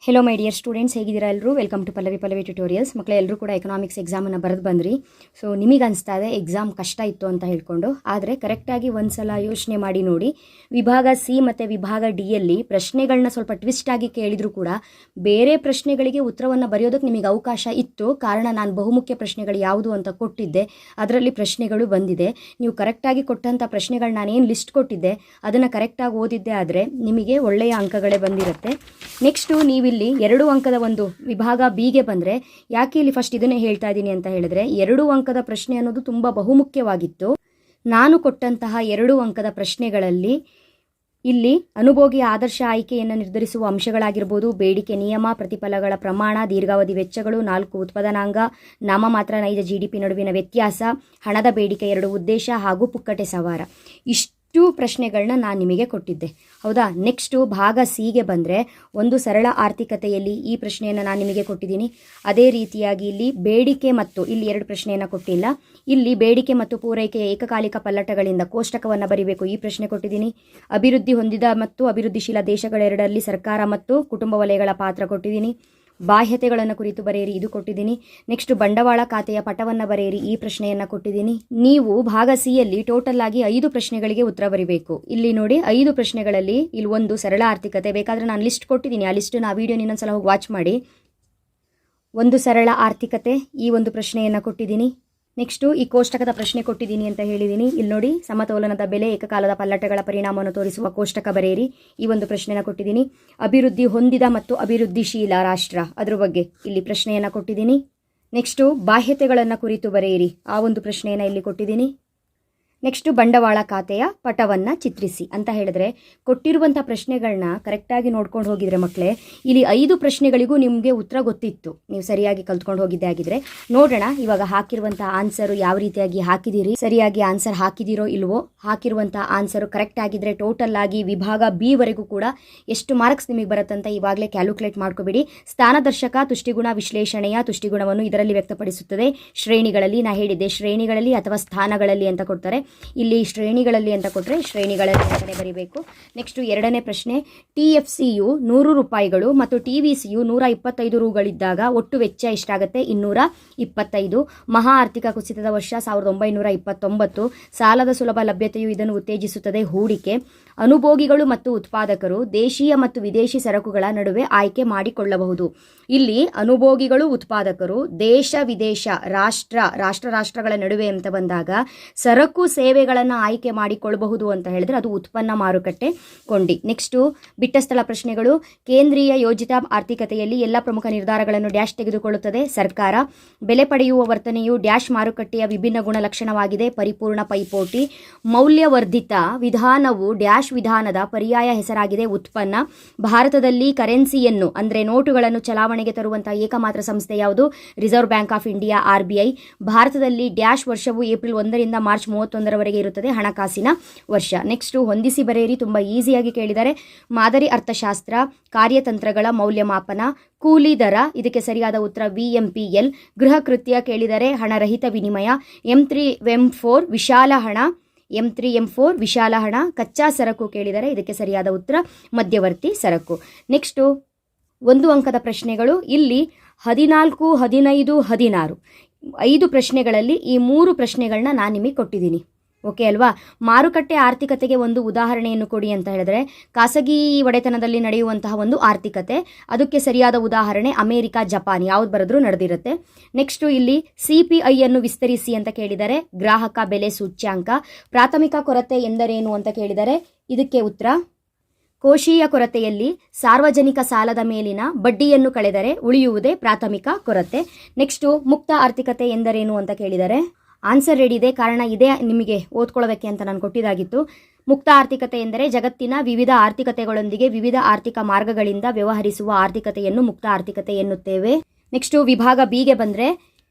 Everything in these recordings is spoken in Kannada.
ಹೆಲೋ ಮೈ ಡಿಯರ್ ಸ್ಟೂಡೆಂಟ್ಸ್, ಹೇಗಿದ್ದೀರಾ ಎಲ್ಲರೂ? Welcome to Pallavi tutorials. ಮಕ್ಕಳು ಎಲ್ಲರೂ ಕೂಡ ಎಕನಾಮಿಕ್ಸ್ ಎಕ್ಸಾಮನ್ನು ಬರೆದು ಬಂದ್ರಿ. ಸೊ ನಿಮಗೆ ಅನಿಸ್ತಾ ಇದೆ ಎಕ್ಸಾಮ್ ಕಷ್ಟ ಇತ್ತು ಅಂತ ಹೇಳ್ಕೊಂಡು. ಆದರೆ ಕರೆಕ್ಟಾಗಿ ಒಂದು ಸಲ ಯೋಚನೆ ಮಾಡಿ ನೋಡಿ, ವಿಭಾಗ ಸಿ ಮತ್ತು ವಿಭಾಗ ಡಿಯಲ್ಲಿ ಪ್ರಶ್ನೆಗಳನ್ನ ಸ್ವಲ್ಪ ಟ್ವಿಸ್ಟ್ ಆಗಿ ಕೇಳಿದರೂ ಕೂಡ ಬೇರೆ ಪ್ರಶ್ನೆಗಳಿಗೆ ಉತ್ತರವನ್ನು ಬರೆಯೋದಕ್ಕೆ ನಿಮಗೆ ಅವಕಾಶ ಇತ್ತು. ಕಾರಣ ನಾನು ಬಹುಮುಖ್ಯ ಪ್ರಶ್ನೆಗಳು ಯಾವುದು ಅಂತ ಕೊಟ್ಟಿದ್ದೆ, ಅದರಲ್ಲಿ ಪ್ರಶ್ನೆಗಳು ಬಂದಿದೆ. ನೀವು ಕರೆಕ್ಟಾಗಿ ಕೊಟ್ಟಂಥ ಪ್ರಶ್ನೆಗಳು ನಾನೇನು ಲಿಸ್ಟ್ ಕೊಟ್ಟಿದ್ದೆ ಅದನ್ನು ಕರೆಕ್ಟಾಗಿ ಓದಿದ್ದೆ ಆದರೆ ನಿಮಗೆ ಒಳ್ಳೆಯ ಅಂಕಗಳೇ ಬಂದಿರುತ್ತೆ. ನೆಕ್ಸ್ಟು ನೀವಿಲ್ಲಿ 2 ಅಂಕದ ಒಂದು ವಿಭಾಗ ಬಿಗೆ ಬಂದರೆ, ಯಾಕೆ ಇಲ್ಲಿ ಫಸ್ಟ್ ಇದನ್ನೇ ಹೇಳ್ತಾ ಇದ್ದೀನಿ ಅಂತ ಹೇಳಿದ್ರೆ, 2 ಅಂಕದ ಪ್ರಶ್ನೆ ಅನ್ನೋದು ತುಂಬ ಬಹುಮುಖ್ಯವಾಗಿತ್ತು. ನಾನು ಕೊಟ್ಟಂತಹ 2 ಅಂಕದ ಪ್ರಶ್ನೆಗಳಲ್ಲಿ ಇಲ್ಲಿ ಅನುಭೋಗಿ ಆದರ್ಶ ಆಯ್ಕೆಯನ್ನು ನಿರ್ಧರಿಸುವ ಅಂಶಗಳಾಗಿರ್ಬೋದು, ಬೇಡಿಕೆ ನಿಯಮ, ಪ್ರತಿಫಲಗಳ ಪ್ರಮಾಣ, ದೀರ್ಘಾವಧಿ ವೆಚ್ಚಗಳು, 4 ಉತ್ಪಾದನಾಂಗ, ನಾಮಮಾತ್ರ ನೈಜ GDP ನಡುವಿನ ವ್ಯತ್ಯಾಸ, ಹಣದ ಬೇಡಿಕೆ 2 ಉದ್ದೇಶ ಹಾಗೂ ಪುಕ್ಕಟೆ ಸವಾರ, ಇಷ್ಟು ಪ್ರಶ್ನೆಗಳನ್ನ ನಾನು ನಿಮಗೆ ಕೊಟ್ಟಿದ್ದೆ. ಹೌದಾ? ನೆಕ್ಸ್ಟು ಭಾಗ ಸಿಗೆ ಬಂದರೆ, ಒಂದು ಸರಳ ಆರ್ಥಿಕತೆಯಲ್ಲಿ ಈ ಪ್ರಶ್ನೆಯನ್ನು ನಾನು ನಿಮಗೆ ಕೊಟ್ಟಿದ್ದೀನಿ. ಅದೇ ರೀತಿಯಾಗಿ ಇಲ್ಲಿ ಬೇಡಿಕೆ ಮತ್ತು ಇಲ್ಲಿ 2 ಪ್ರಶ್ನೆಯನ್ನು ಕೊಟ್ಟಿಲ್ಲ. ಇಲ್ಲಿ ಬೇಡಿಕೆ ಮತ್ತು ಪೂರೈಕೆಯ ಏಕಕಾಲಿಕ ಪಲ್ಲಟಗಳಿಂದ ಕೋಷ್ಟಕವನ್ನು ಬರೀಬೇಕು, ಈ ಪ್ರಶ್ನೆ ಕೊಟ್ಟಿದ್ದೀನಿ. ಅಭಿವೃದ್ಧಿ ಹೊಂದಿದ ಮತ್ತು ಅಭಿವೃದ್ಧಿಶೀಲ ದೇಶಗಳೆರಡರಲ್ಲಿ ಸರ್ಕಾರ ಮತ್ತು ಕುಟುಂಬ ವಲಯಗಳ ಪಾತ್ರ ಕೊಟ್ಟಿದ್ದೀನಿ. ಬಾಹ್ಯತೆಗಳನ್ನು ಕುರಿತು ಬರೆಯಿರಿ, ಇದು ಕೊಟ್ಟಿದ್ದೀನಿ. ನೆಕ್ಸ್ಟ್ ಬಂಡವಾಳ ಖಾತೆಯ ಪಟವನ್ನು ಬರೆಯಿರಿ, ಈ ಪ್ರಶ್ನೆಯನ್ನು ಕೊಟ್ಟಿದ್ದೀನಿ. ನೀವು ಭಾಗ ಸಿಯಲ್ಲಿ ಟೋಟಲ್ ಆಗಿ 5 ಪ್ರಶ್ನೆಗಳಿಗೆ ಉತ್ತರ ಬರೀಬೇಕು. ಇಲ್ಲಿ ನೋಡಿ 5 ಪ್ರಶ್ನೆಗಳಲ್ಲಿ ಇಲ್ಲಿ ಒಂದು ಸರಳ ಆರ್ಥಿಕತೆ, ಬೇಕಾದರೆ ನಾನು ಲಿಸ್ಟ್ ಕೊಟ್ಟಿದ್ದೀನಿ, ಆ ಲಿಸ್ಟನ್ನು ಆ ವಿಡಿಯೋ ಇನ್ನೊಂದ್ಸಲ ಹೋಗಿ ವಾಚ್ ಮಾಡಿ. ಒಂದು ಸರಳ ಆರ್ಥಿಕತೆ, ಈ ಒಂದು ಪ್ರಶ್ನೆಯನ್ನು ಕೊಟ್ಟಿದ್ದೀನಿ. ನೆಕ್ಸ್ಟು ಈ ಕೋಷ್ಟಕದ ಪ್ರಶ್ನೆ ಕೊಟ್ಟಿದ್ದೀನಿ ಅಂತ ಹೇಳಿದ್ದೀನಿ. ಇಲ್ಲಿ ನೋಡಿ, ಸಮತೋಲನದ ಬೆಲೆ ಏಕಕಾಲದ ಪಲ್ಲಟಗಳ ಪರಿಣಾಮವನ್ನು ತೋರಿಸುವ ಕೋಷ್ಟಕ ಬರೆಯಿರಿ, ಈ ಒಂದು ಪ್ರಶ್ನೆಯನ್ನು ಕೊಟ್ಟಿದ್ದೀನಿ. ಅಭಿವೃದ್ಧಿ ಹೊಂದಿದ ಮತ್ತು ಅಭಿವೃದ್ಧಿಶೀಲ ರಾಷ್ಟ್ರ, ಅದ್ರ ಬಗ್ಗೆ ಇಲ್ಲಿ ಪ್ರಶ್ನೆಯನ್ನು ಕೊಟ್ಟಿದ್ದೀನಿ. ನೆಕ್ಸ್ಟು ಬಾಹ್ಯತೆಗಳನ್ನು ಕುರಿತು ಬರೆಯಿರಿ, ಆ ಒಂದು ಪ್ರಶ್ನೆಯನ್ನು ಇಲ್ಲಿ ಕೊಟ್ಟಿದ್ದೀನಿ. ನೆಕ್ಸ್ಟು ಬಂಡವಾಳ ಖಾತೆಯ ಪಟವನ್ನು ಚಿತ್ರಿಸಿ ಅಂತ ಹೇಳಿದ್ರೆ, ಕೊಟ್ಟಿರುವಂಥ ಪ್ರಶ್ನೆಗಳನ್ನ ಕರೆಕ್ಟಾಗಿ ನೋಡ್ಕೊಂಡು ಹೋಗಿದ್ರೆ ಮಕ್ಕಳೇ, ಇಲ್ಲಿ 5 ಪ್ರಶ್ನೆಗಳಿಗೂ ನಿಮಗೆ ಉತ್ತರ ಗೊತ್ತಿತ್ತು, ನೀವು ಸರಿಯಾಗಿ ಕಲ್ತ್ಕೊಂಡು ಹೋಗಿದ್ದೆ ಆಗಿದ್ರೆ. ನೋಡೋಣ ಇವಾಗ ಹಾಕಿರುವಂಥ ಆನ್ಸರು ಯಾವ ರೀತಿಯಾಗಿ ಹಾಕಿದ್ದೀರಿ, ಸರಿಯಾಗಿ ಆನ್ಸರ್ ಹಾಕಿದಿರೋ ಇಲ್ವೋ. ಹಾಕಿರುವಂಥ ಆನ್ಸರು ಕರೆಕ್ಟ್ ಆಗಿದ್ರೆ ಟೋಟಲ್ ಆಗಿ ವಿಭಾಗ ಬಿ ವರೆಗೂ ಕೂಡ ಎಷ್ಟು ಮಾರ್ಕ್ಸ್ ನಿಮಗೆ ಬರುತ್ತಂತ ಇವಾಗಲೇ ಕ್ಯಾಲ್ಕುಲೇಟ್ ಮಾಡ್ಕೋಬೇಡಿ. ಸ್ಥಾನದರ್ಶಕ ತುಷ್ಟಿಗುಣ ವಿಶ್ಲೇಷಣೆಯ ತುಷ್ಟಿಗುಣವನ್ನು ಇದರಲ್ಲಿ ವ್ಯಕ್ತಪಡಿಸುತ್ತದೆ. ಶ್ರೇಣಿಗಳಲ್ಲಿ, ನಾ ಹೇಳಿದ್ದೆ ಶ್ರೇಣಿಗಳಲ್ಲಿ ಅಥವಾ ಸ್ಥಾನಗಳಲ್ಲಿ ಅಂತ ಕೊಡ್ತಾರೆ, ಇಲ್ಲಿ ಶ್ರೇಣಿಗಳಲ್ಲಿ ಅಂತ ಕೊಟ್ಟರೆ ಶ್ರೇಣಿಗಳಲ್ಲಿ ಅಂತಲೇ ಬರೀಬೇಕು. ನೆಕ್ಸ್ಟು 2ನೇ ಪ್ರಶ್ನೆ, TFCಯು 100 ರೂಪಾಯಿಗಳು ಮತ್ತು TVCಯು 125 ರೂಗಳಿದ್ದಾಗ ಒಟ್ಟು ವೆಚ್ಚ ಎಷ್ಟಾಗುತ್ತೆ? 225. ಮಹಾ ಆರ್ಥಿಕ ಕುಸಿತದ ವರ್ಷ 1929. ಸಾಲದ ಸುಲಭ ಲಭ್ಯತೆಯು ಇದನ್ನು ಉತ್ತೇಜಿಸುತ್ತದೆ. ಹೂಡಿಕೆ. ಅನುಭೋಗಿಗಳು ಮತ್ತು ಉತ್ಪಾದಕರು ದೇಶೀಯ ಮತ್ತು ವಿದೇಶಿ ಸರಕುಗಳ ನಡುವೆ ಆಯ್ಕೆ ಮಾಡಿಕೊಳ್ಳಬಹುದು. ಇಲ್ಲಿ ಅನುಭೋಗಿಗಳು, ಉತ್ಪಾದಕರು, ದೇಶ ವಿದೇಶ, ರಾಷ್ಟ್ರಗಳ ನಡುವೆ ಅಂತ ಬಂದಾಗ ಸರಕು ಸೇವೆಗಳನ್ನು ಆಯ್ಕೆ ಮಾಡಿಕೊಳ್ಳಬಹುದು ಅಂತ ಹೇಳಿದ್ರೆ ಅದು ಉತ್ಪನ್ನ ಮಾರುಕಟ್ಟೆ ಕೊಂಡಿ. ನೆಕ್ಸ್ಟು ಬಿಟ್ಟ ಸ್ಥಳ ಪ್ರಶ್ನೆಗಳು. ಕೇಂದ್ರೀಯ ಯೋಜಿತ ಆರ್ಥಿಕತೆಯಲ್ಲಿ ಎಲ್ಲ ಪ್ರಮುಖ ನಿರ್ಧಾರಗಳನ್ನು ಡ್ಯಾಶ್ ತೆಗೆದುಕೊಳ್ಳುತ್ತದೆ ಸರ್ಕಾರ. ಬೆಲೆ ಪಡೆಯುವ ವರ್ತನೆಯು ಡ್ಯಾಶ್ ಮಾರುಕಟ್ಟೆಯ ವಿಭಿನ್ನ ಗುಣಲಕ್ಷಣವಾಗಿದೆ, ಪರಿಪೂರ್ಣ ಪೈಪೋಟಿ. ಮೌಲ್ಯವರ್ಧಿತ ವಿಧಾನವು ಡ್ಯಾಶ್ ವಿಧಾನದ ಪರ್ಯಾಯ ಹೆಸರಾಗಿದೆ, ಉತ್ಪನ್ನ. ಭಾರತದಲ್ಲಿ ಕರೆನ್ಸಿಯನ್ನು ಅಂದರೆ ನೋಟುಗಳನ್ನು ಚಲಾವಣೆಗೆ ತರುವಂತಹ ಏಕಮಾತ್ರ ಸಂಸ್ಥೆ ಯಾವುದು? Reserve bank of India, RBI. ಭಾರತದಲ್ಲಿ ಡ್ಯಾಶ್ ವರ್ಷವು ಏಪ್ರಿಲ್ 1ರಿಂದ ಮಾರ್ಚ್ 31ರವರೆಗೆ ಇರುತ್ತದೆ, ಹಣಕಾಸಿನ ವರ್ಷ. ನೆಕ್ಸ್ಟು ಹೊಂದಿಸಿ ಬರೆಯಿರಿ, ತುಂಬ ಈಸಿಯಾಗಿ ಕೇಳಿದ್ದಾರೆ. ಮಾದರಿ ಅರ್ಥಶಾಸ್ತ್ರ, ಕಾರ್ಯತಂತ್ರಗಳ ಮೌಲ್ಯಮಾಪನ, ಕೂಲಿ ದರ, ಇದಕ್ಕೆ ಸರಿಯಾದ ಉತ್ತರ VMPL. ಗೃಹ ಕೃತ್ಯ ಕೇಳಿದರೆ ಹಣರಹಿತ ವಿನಿಮಯ. M3M4 ವಿಶಾಲ ಹಣ, M3M4 ವಿಶಾಲ ಹಣ. ಕಚ್ಚಾ ಸರಕು ಕೇಳಿದರೆ ಇದಕ್ಕೆ ಸರಿಯಾದ ಉತ್ತರ ಮಧ್ಯವರ್ತಿ ಸರಕು. ನೆಕ್ಸ್ಟು 1 ಅಂಕದ ಪ್ರಶ್ನೆಗಳು. ಇಲ್ಲಿ 14, 15, 16 5 ಪ್ರಶ್ನೆಗಳಲ್ಲಿ ಈ 3 ಪ್ರಶ್ನೆಗಳನ್ನ ನಾನು ನಿಮಗೆ ಕೊಟ್ಟಿದ್ದೀನಿ. ಓಕೆ ಅಲ್ವಾ? ಮಾರುಕಟ್ಟೆ ಆರ್ಥಿಕತೆಗೆ ಒಂದು ಉದಾಹರಣೆಯನ್ನು ಕೊಡಿ ಅಂತ ಹೇಳಿದ್ರೆ, ಖಾಸಗಿ ಒಡೆತನದಲ್ಲಿ ನಡೆಯುವಂತಹ ಒಂದು ಆರ್ಥಿಕತೆ, ಅದಕ್ಕೆ ಸರಿಯಾದ ಉದಾಹರಣೆ ಅಮೆರಿಕ, ಜಪಾನ್, ಯಾವ್ದು ಬರೆದ್ರೂ ನಡೆದಿರುತ್ತೆ. ನೆಕ್ಸ್ಟು ಇಲ್ಲಿ CPI ಅನ್ನು ವಿಸ್ತರಿಸಿ ಅಂತ ಕೇಳಿದರೆ ಗ್ರಾಹಕ ಬೆಲೆ ಸೂಚ್ಯಾಂಕ. ಪ್ರಾಥಮಿಕ ಕೊರತೆ ಎಂದರೇನು ಅಂತ ಕೇಳಿದರೆ ಇದಕ್ಕೆ ಉತ್ತರ ಕೋಶೀಯ ಕೊರತೆಯಲ್ಲಿ ಸಾರ್ವಜನಿಕ ಸಾಲದ ಮೇಲಿನ ಬಡ್ಡಿಯನ್ನು ಕಳೆದರೆ ಉಳಿಯುವುದೇ ಪ್ರಾಥಮಿಕ ಕೊರತೆ. ನೆಕ್ಸ್ಟು ಮುಕ್ತ ಆರ್ಥಿಕತೆ ಎಂದರೇನು ಅಂತ ಕೇಳಿದರೆ ಆನ್ಸರ್ ರೆಡಿ ಇದೆ, ಕಾರಣ ಇದೇ ನಿಮಗೆ ಓದ್ಕೊಳ್ಳೋದಕ್ಕೆ ಅಂತ ನಾನು ಕೊಟ್ಟಿದ್ದಾಗಿತ್ತು. ಮುಕ್ತ ಆರ್ಥಿಕತೆ ಎಂದರೆ ಜಗತ್ತಿನ ವಿವಿಧ ಆರ್ಥಿಕತೆಗಳೊಂದಿಗೆ ವಿವಿಧ ಆರ್ಥಿಕ ಮಾರ್ಗಗಳಿಂದ ವ್ಯವಹರಿಸುವ ಆರ್ಥಿಕತೆಯನ್ನು ಮುಕ್ತ ಆರ್ಥಿಕತೆ ಎನ್ನುತ್ತೇವೆ. ನೆಕ್ಸ್ಟು ವಿಭಾಗ ಬಿಗೆ ಬಂದರೆ,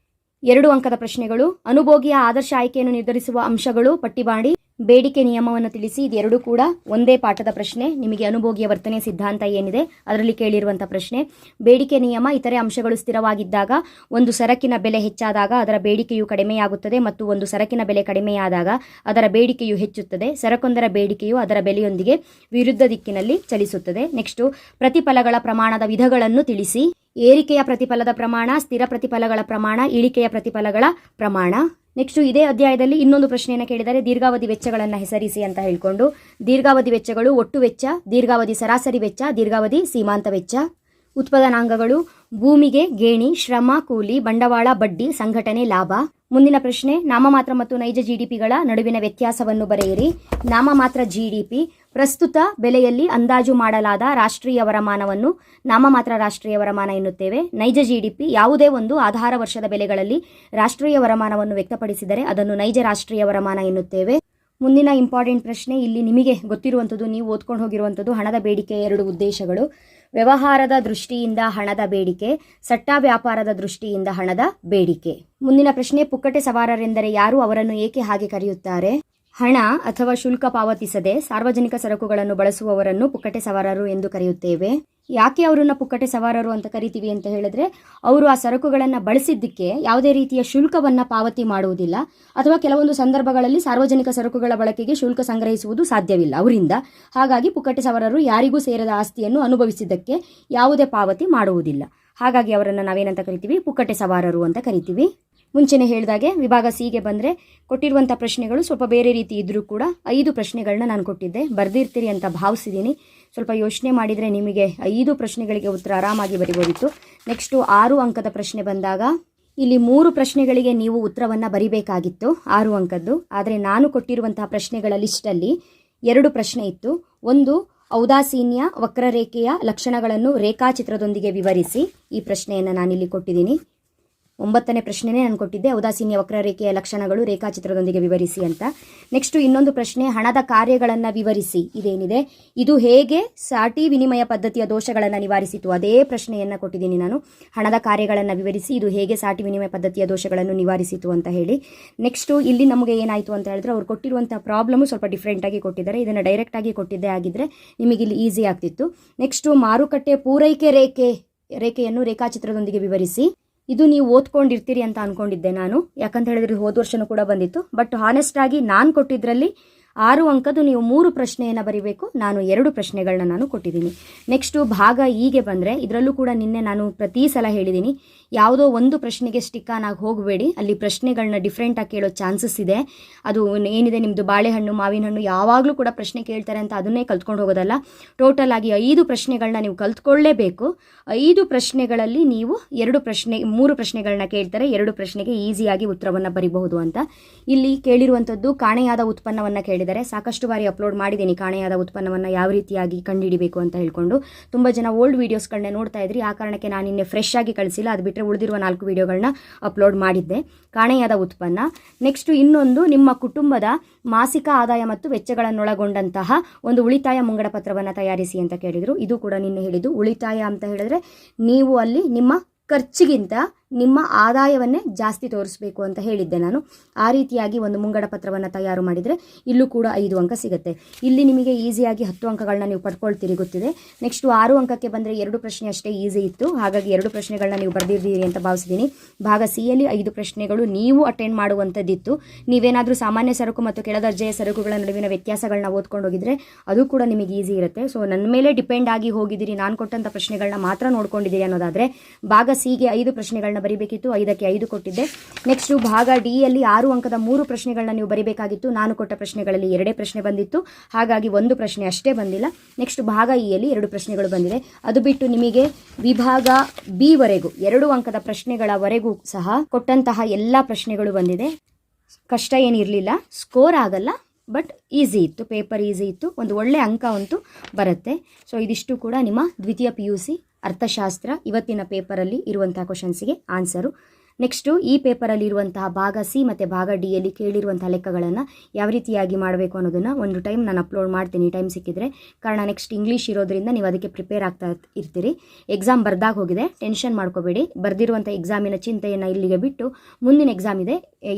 2 ಅಂಕದ ಪ್ರಶ್ನೆಗಳು. ಅನುಭೋಗಿಯ ಆದರ್ಶ ಆಯ್ಕೆಯನ್ನು ನಿರ್ಧರಿಸುವ ಅಂಶಗಳು ಪಟ್ಟಿ ಮಾಡಿ. ಬೇಡಿಕೆ ನಿಯಮವನ್ನು ತಿಳಿಸಿ. ಇದೆರಡೂ ಕೂಡ ಒಂದೇ ಪಾಠದ ಪ್ರಶ್ನೆ. ನಿಮಗೆ ಅನುಭೋಗಿಯ ವರ್ತನೆ ಸಿದ್ಧಾಂತ ಏನಿದೆ ಅದರಲ್ಲಿ ಕೇಳಿರುವಂಥ ಪ್ರಶ್ನೆ. ಬೇಡಿಕೆ ನಿಯಮ, ಇತರೆ ಅಂಶಗಳು ಸ್ಥಿರವಾಗಿದ್ದಾಗ ಒಂದು ಸರಕಿನ ಬೆಲೆ ಹೆಚ್ಚಾದಾಗ ಅದರ ಬೇಡಿಕೆಯು ಕಡಿಮೆಯಾಗುತ್ತದೆ ಮತ್ತು ಒಂದು ಸರಕಿನ ಬೆಲೆ ಕಡಿಮೆಯಾದಾಗ ಅದರ ಬೇಡಿಕೆಯು ಹೆಚ್ಚುತ್ತದೆ. ಸರಕೊಂದರ ಬೇಡಿಕೆಯು ಅದರ ಬೆಲೆಯೊಂದಿಗೆ ವಿರುದ್ಧ ದಿಕ್ಕಿನಲ್ಲಿ ಚಲಿಸುತ್ತದೆ. ನೆಕ್ಸ್ಟು ಪ್ರತಿಫಲಗಳ ಪ್ರಮಾಣದ ವಿಧಗಳನ್ನು ತಿಳಿಸಿ. ಏರಿಕೆಯ ಪ್ರತಿಫಲದ ಪ್ರಮಾಣ, ಸ್ಥಿರ ಪ್ರತಿಫಲಗಳ ಪ್ರಮಾಣ, ಇಳಿಕೆಯ ಪ್ರತಿಫಲಗಳ ಪ್ರಮಾಣ. ನೆಕ್ಸ್ಟು ಇದೇ ಅಧ್ಯಾಯದಲ್ಲಿ ಇನ್ನೊಂದು ಪ್ರಶ್ನೆಯನ್ನು ಕೇಳಿದರೆ ದೀರ್ಘಾವಧಿ ವೆಚ್ಚಗಳನ್ನು ಹೆಸರಿಸಿ ಅಂತ ಹೇಳಿಕೊಂಡು. ದೀರ್ಘಾವಧಿ ವೆಚ್ಚಗಳು ಒಟ್ಟು ವೆಚ್ಚ, ದೀರ್ಘಾವಧಿ ಸರಾಸರಿ ವೆಚ್ಚ, ದೀರ್ಘಾವಧಿ ಸೀಮಾಂತ ವೆಚ್ಚ. ಉತ್ಪಾದನಾಂಗಗಳು ಭೂಮಿಗೆ, ಗೇಣಿ, ಶ್ರಮ, ಕೂಲಿ, ಬಂಡವಾಳ, ಬಡ್ಡಿ, ಸಂಘಟನೆ, ಲಾಭ. ಮುಂದಿನ ಪ್ರಶ್ನೆ, ನಾಮಮಾತ್ರ ಮತ್ತು ನೈಜ ಜಿಡಿಪಿಗಳ ನಡುವಿನ ವ್ಯತ್ಯಾಸವನ್ನು ಬರೆಯಿರಿ. ನಾಮಮಾತ್ರ ಜಿಡಿಪಿ ಪ್ರಸ್ತುತ ಬೆಲೆಯಲ್ಲಿ ಅಂದಾಜು ಮಾಡಲಾದ ರಾಷ್ಟ್ರೀಯ ವರಮಾನವನ್ನು ನಾಮಮಾತ್ರ ರಾಷ್ಟ್ರೀಯ ವರಮಾನ ಎನ್ನುತ್ತೇವೆ. ನೈಜ ಜಿಡಿಪಿ ಯಾವುದೇ ಒಂದು ಆಧಾರ ವರ್ಷದ ಬೆಲೆಗಳಲ್ಲಿ ರಾಷ್ಟ್ರೀಯ ವರಮಾನವನ್ನು ವ್ಯಕ್ತಪಡಿಸಿದರೆ ಅದನ್ನು ನೈಜ ರಾಷ್ಟ್ರೀಯ ವರಮಾನ ಎನ್ನುತ್ತೇವೆ. ಮುಂದಿನ ಇಂಪಾರ್ಟೆಂಟ್ ಪ್ರಶ್ನೆ, ಇಲ್ಲಿ ನಿಮಗೆ ಗೊತ್ತಿರುವಂಥದ್ದು, ನೀವು ಓದ್ಕೊಂಡು ಹೋಗಿರುವಂಥದ್ದು, ಹಣದ ಬೇಡಿಕೆಯ 2 ಉದ್ದೇಶಗಳು. ವ್ಯವಹಾರದ ದೃಷ್ಟಿಯಿಂದ ಹಣದ ಬೇಡಿಕೆ, ಸಟ್ಟ ವ್ಯಾಪಾರದ ದೃಷ್ಟಿಯಿಂದ ಹಣದ ಬೇಡಿಕೆ. ಮುಂದಿನ ಪ್ರಶ್ನೆ, ಪುಕ್ಕಟೆ ಸವಾರರೆಂದರೆ ಯಾರು? ಅವರನ್ನು ಏಕೆ ಹಾಗೆ ಕರೆಯುತ್ತಾರೆ? ಹಣ ಅಥವಾ ಶುಲ್ಕ ಪಾವತಿಸದೆ ಸಾರ್ವಜನಿಕ ಸರಕುಗಳನ್ನು ಬಳಸುವವರನ್ನು ಪುಕ್ಕಟೆ ಸವಾರರು ಎಂದು ಕರೆಯುತ್ತೇವೆ. ಯಾಕೆ ಅವರನ್ನು ಪುಕ್ಕಟೆ ಸವಾರರು ಅಂತ ಕರಿತೀವಿ ಅಂತ ಹೇಳಿದ್ರೆ, ಅವರು ಆ ಸರಕುಗಳನ್ನು ಬಳಸಿದ್ದಕ್ಕೆ ಯಾವುದೇ ರೀತಿಯ ಶುಲ್ಕವನ್ನು ಪಾವತಿ ಮಾಡುವುದಿಲ್ಲ, ಅಥವಾ ಕೆಲವೊಂದು ಸಂದರ್ಭಗಳಲ್ಲಿ ಸಾರ್ವಜನಿಕ ಸರಕುಗಳ ಬಳಕೆಗೆ ಶುಲ್ಕ ಸಂಗ್ರಹಿಸುವುದು ಸಾಧ್ಯವಿಲ್ಲ ಅವರಿಂದ. ಹಾಗಾಗಿ ಪುಕ್ಕಟೆ ಸವಾರರು ಯಾರಿಗೂ ಸೇರದ ಆಸ್ತಿಯನ್ನು ಅನುಭವಿಸಿದ್ದಕ್ಕೆ ಯಾವುದೇ ಪಾವತಿ ಮಾಡುವುದಿಲ್ಲ. ಹಾಗಾಗಿ ಅವರನ್ನು ನಾವೇನಂತ ಕರಿತೀವಿ? ಪುಕ್ಕಟೆ ಸವಾರರು ಅಂತ ಕರಿತೀವಿ. ಮುಂಚೆನೇ ಹೇಳಿದಾಗೆ ವಿಭಾಗ ಸಿಗೆ ಬಂದರೆ ಕೊಟ್ಟಿರುವಂಥ ಪ್ರಶ್ನೆಗಳು ಸ್ವಲ್ಪ ಬೇರೆ ರೀತಿ ಇದ್ದರೂ ಕೂಡ 5 ಪ್ರಶ್ನೆಗಳನ್ನ ನಾನು ಕೊಟ್ಟಿದ್ದೆ. ಬರೆದಿರ್ತೀರಿ ಅಂತ ಭಾವಿಸಿದ್ದೀನಿ. ಸ್ವಲ್ಪ ಯೋಚನೆ ಮಾಡಿದರೆ ನಿಮಗೆ 5 ಪ್ರಶ್ನೆಗಳಿಗೆ ಉತ್ತರ ಆರಾಮಾಗಿ ಬರಿಬೋದಿತ್ತು. ನೆಕ್ಸ್ಟು 6 ಅಂಕದ ಪ್ರಶ್ನೆ ಬಂದಾಗ ಇಲ್ಲಿ 3 ಪ್ರಶ್ನೆಗಳಿಗೆ ನೀವು ಉತ್ತರವನ್ನು ಬರಿಬೇಕಾಗಿತ್ತು 6 ಅಂಕದ್ದು. ಆದರೆ ನಾನು ಕೊಟ್ಟಿರುವಂತಹ ಪ್ರಶ್ನೆಗಳ ಲಿಸ್ಟಲ್ಲಿ 2 ಪ್ರಶ್ನೆ ಇತ್ತು. ಒಂದು, ಔದಾಸೀನ್ಯ ವಕ್ರರೇಖೆಯ ಲಕ್ಷಣಗಳನ್ನು ರೇಖಾಚಿತ್ರದೊಂದಿಗೆ ವಿವರಿಸಿ. ಈ ಪ್ರಶ್ನೆಯನ್ನು ನಾನಿಲ್ಲಿ ಕೊಟ್ಟಿದ್ದೀನಿ. 9ನೇ ಪ್ರಶ್ನೆನೇ ನಾನು ಕೊಟ್ಟಿದ್ದೆ, ಔದಾಸೀನ್ಯ ವಕ್ರರೇಖೆಯ ಲಕ್ಷಣಗಳು ರೇಖಾಚಿತ್ರದೊಂದಿಗೆ ವಿವರಿಸಿ ಅಂತ. ನೆಕ್ಸ್ಟು ಇನ್ನೊಂದು ಪ್ರಶ್ನೆ, ಹಣದ ಕಾರ್ಯಗಳನ್ನು ವಿವರಿಸಿ. ಇದೇನಿದೆ ಇದು ಹೇಗೆ ಸಾಟಿ ವಿನಿಮಯ ಪದ್ಧತಿಯ ದೋಷಗಳನ್ನು ನಿವಾರಿಸಿತು? ಅದೇ ಪ್ರಶ್ನೆಯನ್ನು ಕೊಟ್ಟಿದ್ದೀನಿ ನಾನು. ಹಣದ ಕಾರ್ಯಗಳನ್ನು ವಿವರಿಸಿ, ಇದು ಹೇಗೆ ಸಾಟಿ ವಿನಿಮಯ ಪದ್ಧತಿಯ ದೋಷಗಳನ್ನು ನಿವಾರಿಸಿತು ಅಂತ ಹೇಳಿ. ನೆಕ್ಸ್ಟು ಇಲ್ಲಿ ನಮಗೆ ಏನಾಯಿತು ಅಂತ ಹೇಳಿದ್ರೆ, ಅವ್ರು ಕೊಟ್ಟಿರುವಂಥ ಪ್ರಾಬ್ಲಮು ಸ್ವಲ್ಪ ಡಿಫ್ರೆಂಟಾಗಿ ಕೊಟ್ಟಿದ್ದಾರೆ. ಇದನ್ನು ಡೈರೆಕ್ಟಾಗಿ ಕೊಟ್ಟಿದ್ದೇ ಆಗಿದ್ದರೆ ನಿಮಗೆ ಇಲ್ಲಿ ಈಸಿ ಆಗ್ತಿತ್ತು. ನೆಕ್ಸ್ಟು ಮಾರುಕಟ್ಟೆ ಪೂರೈಕೆ ರೇಖೆಯನ್ನು ರೇಖಾಚಿತ್ರದೊಂದಿಗೆ ವಿವರಿಸಿ. ಇದು ನೀವು ಓದ್ಕೊಂಡಿರ್ತೀರಿ ಅಂತ ಅಂದ್ಕೊಂಡಿದ್ದೆ ನಾನು, ಯಾಕಂತ ಹೇಳಿದ್ರೆ ಹೋದ ವರ್ಷನೂ ಕೂಡ ಬಂದಿತ್ತು. ಬಟ್ ಹಾನೆಸ್ಟ್ ಆಗಿ ನಾನು ಕೊಟ್ಟಿದ್ರಲ್ಲಿ 6 ಅಂಕದ್ದು ನೀವು 3 ಪ್ರಶ್ನೆಯನ್ನು ಬರೀಬೇಕು. ನಾನು 2 ಪ್ರಶ್ನೆಗಳನ್ನ ನಾನು ಕೊಟ್ಟಿದ್ದೀನಿ. ನೆಕ್ಸ್ಟು ಭಾಗ ಹೀಗೆ ಬಂದರೆ ಇದರಲ್ಲೂ ಕೂಡ ನಿನ್ನೆ ನಾನು ಪ್ರತಿ ಸಲ ಹೇಳಿದ್ದೀನಿ, ಯಾವುದೋ ಒಂದು ಪ್ರಶ್ನೆಗೆ ಸ್ಟಿಕ್ ಆನ್ ಆಗಿ ಹೋಗಬೇಡಿ. ಅಲ್ಲಿ ಪ್ರಶ್ನೆಗಳನ್ನ ಡಿಫ್ರೆಂಟಾಗಿ ಕೇಳೋ ಚಾನ್ಸಸ್ ಇದೆ. ಅದು ಏನಿದೆ ನಿಮ್ಮದು ಬಾಳೆಹಣ್ಣು, ಮಾವಿನ ಹಣ್ಣು ಯಾವಾಗಲೂ ಕೂಡ ಪ್ರಶ್ನೆ ಕೇಳ್ತಾರೆ ಅಂತ ಅದನ್ನೇ ಕಲ್ತ್ಕೊಂಡು ಹೋಗೋದಲ್ಲ. ಟೋಟಲ್ ಆಗಿ 5 ಪ್ರಶ್ನೆಗಳನ್ನ ನೀವು ಕಲ್ತ್ಕೊಳ್ಳೇಬೇಕು. 5 ಪ್ರಶ್ನೆಗಳಲ್ಲಿ ನೀವು 3 ಪ್ರಶ್ನೆಗಳನ್ನ ಕೇಳ್ತಾರೆ, 2 ಪ್ರಶ್ನೆಗೆ ಈಸಿಯಾಗಿ ಉತ್ತರವನ್ನು ಬರೀಬಹುದು ಅಂತ. ಇಲ್ಲಿ ಕೇಳಿರುವಂಥದ್ದು ಕಾಣೆಯಾದ ಉತ್ಪನ್ನವನ್ನು ಕೇಳಿದ್ದಾರೆ. ಸಾಕಷ್ಟು ಬಾರಿ ಅಪ್ಲೋಡ್ ಮಾಡಿದ್ದೀನಿ ಕಾಣೆಯಾದ ಉತ್ಪನ್ನವನ್ನು ಯಾವ ರೀತಿಯಾಗಿ ಕಂಡುಹಿಡಿಬೇಕು ಅಂತ ಹೇಳ್ಕೊಂಡು. ತುಂಬ ಜನ ಓಲ್ಡ್ ವೀಡಿಯೋಸ್ಗಳನ್ನ ನೋಡ್ತಾ ಇದ್ರಿ, ಆ ಕಾರಣಕ್ಕೆ ನಾನು ನಿನ್ನೆ ಫ್ರೆಶ್ ಆಗಿ ಕಳಿಸಿಲ್ಲ. ಅದು ಬಿಟ್ಟರೆ ಉಳಿದಿರುವ 4 ವೀಡಿಯೋಗಳನ್ನ ಅಪ್ಲೋಡ್ ಮಾಡಿದ್ದೆ. ಕಾಣೆಯಾದ ಉತ್ಪನ್ನ. ನೆಕ್ಸ್ಟು ಇನ್ನೊಂದು, ನಿಮ್ಮ ಕುಟುಂಬದ ಮಾಸಿಕ ಆದಾಯ ಮತ್ತು ವೆಚ್ಚಗಳನ್ನೊಳಗೊಂಡಂತಹ ಒಂದು ಉಳಿತಾಯ ಮುಂಗಡ ಪತ್ರವನ್ನು ತಯಾರಿಸಿ ಅಂತ ಕೇಳಿದರು. ಇದು ಕೂಡ ನಿನ್ನೆ ಹೇಳಿದ್ದು. ಉಳಿತಾಯ ಅಂತ ಹೇಳಿದ್ರೆ ನೀವು ಅಲ್ಲಿ ನಿಮ್ಮ ಖರ್ಚಿಗಿಂತ ನಿಮ್ಮ ಆದಾಯವನ್ನೇ ಜಾಸ್ತಿ ತೋರಿಸಬೇಕು ಅಂತ ಹೇಳಿದ್ದೆ ನಾನು. ಆ ರೀತಿಯಾಗಿ ಒಂದು ಮುಂಗಡ ಪತ್ರವನ್ನು ತಯಾರು ಮಾಡಿದರೆ ಇಲ್ಲೂ ಕೂಡ 5 ಅಂಕ ಸಿಗುತ್ತೆ. ಇಲ್ಲಿ ನಿಮಗೆ ಈಸಿಯಾಗಿ 10 ಅಂಕಗಳನ್ನ ನೀವು ಪಡ್ಕೊಳ್ತೀರಿ, ಗೊತ್ತಿದೆ. ನೆಕ್ಸ್ಟು 6 ಅಂಕಕ್ಕೆ ಬಂದರೆ 2 ಪ್ರಶ್ನೆ ಅಷ್ಟೇ ಈಸಿ ಇತ್ತು. ಹಾಗಾಗಿ 2 ಪ್ರಶ್ನೆಗಳನ್ನ ನೀವು ಬರೆದಿದ್ದೀರಿ ಅಂತ ಭಾವಿಸಿದ್ದೀನಿ. ಭಾಗ ಸಿಯಲ್ಲಿ 5 ಪ್ರಶ್ನೆಗಳು ನೀವು ಅಟೆಂಡ್ ಮಾಡುವಂಥದ್ದಿತ್ತು. ನೀವೇನಾದರೂ ಸಾಮಾನ್ಯ ಸರಕು ಮತ್ತು ಕೆಳದರ್ಜೆಯ ಸರಕುಗಳ ನಡುವಿನ ವ್ಯತ್ಯಾಸಗಳನ್ನ ಓದ್ಕೊಂಡು ಹೋಗಿದ್ರೆ ಅದು ಕೂಡ ನಿಮಗೆ ಈಸಿ ಇರುತ್ತೆ. ಸೊ ನನ್ನ ಮೇಲೆ ಡಿಪೆಂಡ್ ಆಗಿ ಹೋಗಿದ್ದೀರಿ, ನಾನು ಕೊಟ್ಟಂಥ ಪ್ರಶ್ನೆಗಳನ್ನ ಮಾತ್ರ ನೋಡ್ಕೊಂಡಿದ್ದೀರಿ ಅನ್ನೋದಾದರೆ ಭಾಗ ಸಿಗೆ 5 ಪ್ರಶ್ನೆಗಳನ್ನ ಬರಿಬೇಕಿತ್ತು. 5ಕ್ಕೆ 5 ಕೊಟ್ಟಿದ್ದೆ. ನೆಕ್ಸ್ಟು ಭಾಗ ಡಿ ಯಲ್ಲಿ 6 ಅಂಕದ 3 ಪ್ರಶ್ನೆಗಳನ್ನ ನೀವು ಬರಿಬೇಕಾಗಿತ್ತು. ನಾನು ಕೊಟ್ಟ ಪ್ರಶ್ನೆಗಳಲ್ಲಿ 2 ಪ್ರಶ್ನೆ ಬಂದಿತ್ತು, ಹಾಗಾಗಿ 1 ಪ್ರಶ್ನೆ ಅಷ್ಟೇ ಬಂದಿಲ್ಲ. ನೆಕ್ಸ್ಟ್ ಭಾಗ ಇ ಯಲ್ಲಿ 2 ಪ್ರಶ್ನೆಗಳು ಬಂದಿದೆ. ಅದು ಬಿಟ್ಟು ನಿಮಗೆ ವಿಭಾಗ ಬಿ ವರೆಗೂ 2 ಅಂಕದ ಪ್ರಶ್ನೆಗಳವರೆಗೂ ಸಹ ಕೊಟ್ಟಂತಹ ಎಲ್ಲ ಪ್ರಶ್ನೆಗಳು ಬಂದಿದೆ. ಕಷ್ಟ ಏನಿರಲಿಲ್ಲ, ಸ್ಕೋರ್ ಆಗಲ್ಲ, ಬಟ್ ಈಸಿ ಇತ್ತು, ಪೇಪರ್ ಈಸಿ ಇತ್ತು. ಒಂದು ಒಳ್ಳೆ ಅಂಕ ಅಂತೂ ಬರುತ್ತೆ. ಸೊ ಇದಿಷ್ಟು ಕೂಡ ನಿಮ್ಮ ದ್ವಿತೀಯ PUC ಅರ್ಥಶಾಸ್ತ್ರ ಇವತ್ತಿನ ಪೇಪರಲ್ಲಿ ಇರುವಂಥ ಕ್ವಶನ್ಸಿಗೆ ಆನ್ಸರು. ನೆಕ್ಸ್ಟು ಈ ಪೇಪರಲ್ಲಿ ಇರುವಂತಹ ಭಾಗ ಸಿ ಮತ್ತು ಭಾಗ ಡಿ ಯಲ್ಲಿ ಕೇಳಿರುವಂತಹ ಲೆಕ್ಕಗಳನ್ನು ಯಾವ ರೀತಿಯಾಗಿ ಮಾಡಬೇಕು ಅನ್ನೋದನ್ನು ಒಂದು ಟೈಮ್ ನಾನು ಅಪ್ಲೋಡ್ ಮಾಡ್ತೀನಿ ಟೈಮ್ ಸಿಕ್ಕಿದ್ರೆ. ಕಾರಣ ನೆಕ್ಸ್ಟ್ ಇಂಗ್ಲೀಷ್ ಇರೋದ್ರಿಂದ ನೀವು ಅದಕ್ಕೆ ಪ್ರಿಪೇರ್ ಆಗ್ತಾ ಇರ್ತೀರಿ. ಎಕ್ಸಾಮ್ ಬರ್ದಾಗ ಹೋಗಿದೆ, ಟೆನ್ಷನ್ ಮಾಡ್ಕೋಬೇಡಿ. ಬರೆದಿರುವಂಥ ಎಕ್ಸಾಮಿನ ಚಿಂತೆಯನ್ನು ಇಲ್ಲಿಗೆ ಬಿಟ್ಟು ಮುಂದಿನ ಎಕ್ಸಾಮ್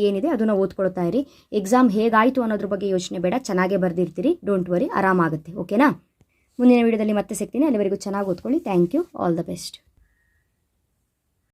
ಏನಿದೆ ಅದನ್ನು ಓದ್ಕೊಳ್ತಾ ಇರಿ. ಎಕ್ಸಾಮ್ ಹೇಗಾಯಿತು ಅನ್ನೋದ್ರ ಬಗ್ಗೆ ಯೋಚನೆ ಬೇಡ, ಚೆನ್ನಾಗೇ ಬರೆದಿರ್ತೀರಿ. Don't worry, ಆರಾಮಾಗುತ್ತೆ. ಓಕೆನಾ? ಮುಂದಿನ ವಿಡಿಯೋದಲ್ಲಿ ಮತ್ತೆ ಸಿಗ್ತೀನಿ. ಅಲ್ಲಿವರೆಗೂ ಚೆನ್ನಾಗಿ ಓದ್ಕೊಳ್ಳಿ. Thank you. All the best.